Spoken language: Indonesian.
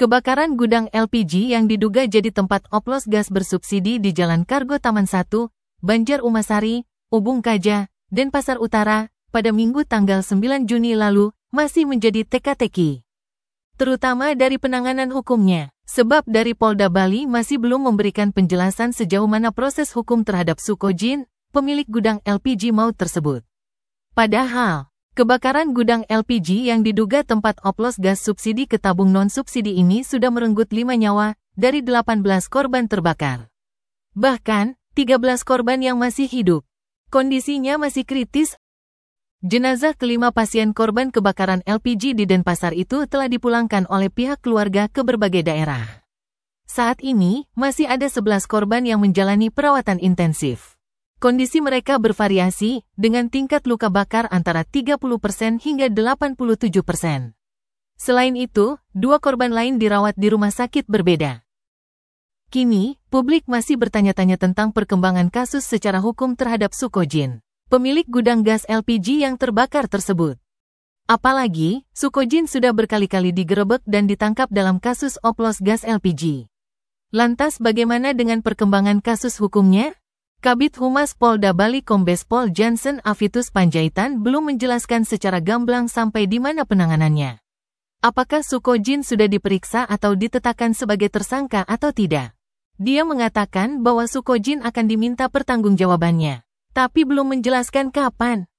Kebakaran gudang LPG yang diduga jadi tempat oplos gas bersubsidi di Jalan Kargo Taman 1, Banjar Umasari, Ubung Kaja, Denpasar Utara, pada Minggu tanggal 9 Juni lalu, masih menjadi teka-teki. Terutama dari penanganan hukumnya, sebab dari Polda Bali masih belum memberikan penjelasan sejauh mana proses hukum terhadap Sukojin, pemilik gudang LPG maut tersebut. Padahal, kebakaran gudang LPG yang diduga tempat oplos gas subsidi ke tabung non-subsidi ini sudah merenggut 5 nyawa dari 18 korban terbakar. Bahkan, 13 korban yang masih hidup. Kondisinya masih kritis. Jenazah kelima pasien korban kebakaran LPG di Denpasar itu telah dipulangkan oleh pihak keluarga ke berbagai daerah. Saat ini, masih ada 11 korban yang menjalani perawatan intensif. Kondisi mereka bervariasi, dengan tingkat luka bakar antara 30% hingga 87%. Selain itu, 2 korban lain dirawat di rumah sakit berbeda. Kini, publik masih bertanya-tanya tentang perkembangan kasus secara hukum terhadap Sukojin, pemilik gudang gas LPG yang terbakar tersebut. Apalagi, Sukojin sudah berkali-kali digerebek dan ditangkap dalam kasus oplos gas LPG. Lantas bagaimana dengan perkembangan kasus hukumnya? Kabid Humas Polda Bali Kombes Pol Johnson Avitus Panjaitan belum menjelaskan secara gamblang sampai di mana penanganannya. Apakah Sukojin sudah diperiksa atau ditetapkan sebagai tersangka atau tidak? Dia mengatakan bahwa Sukojin akan diminta pertanggungjawabannya, tapi belum menjelaskan kapan.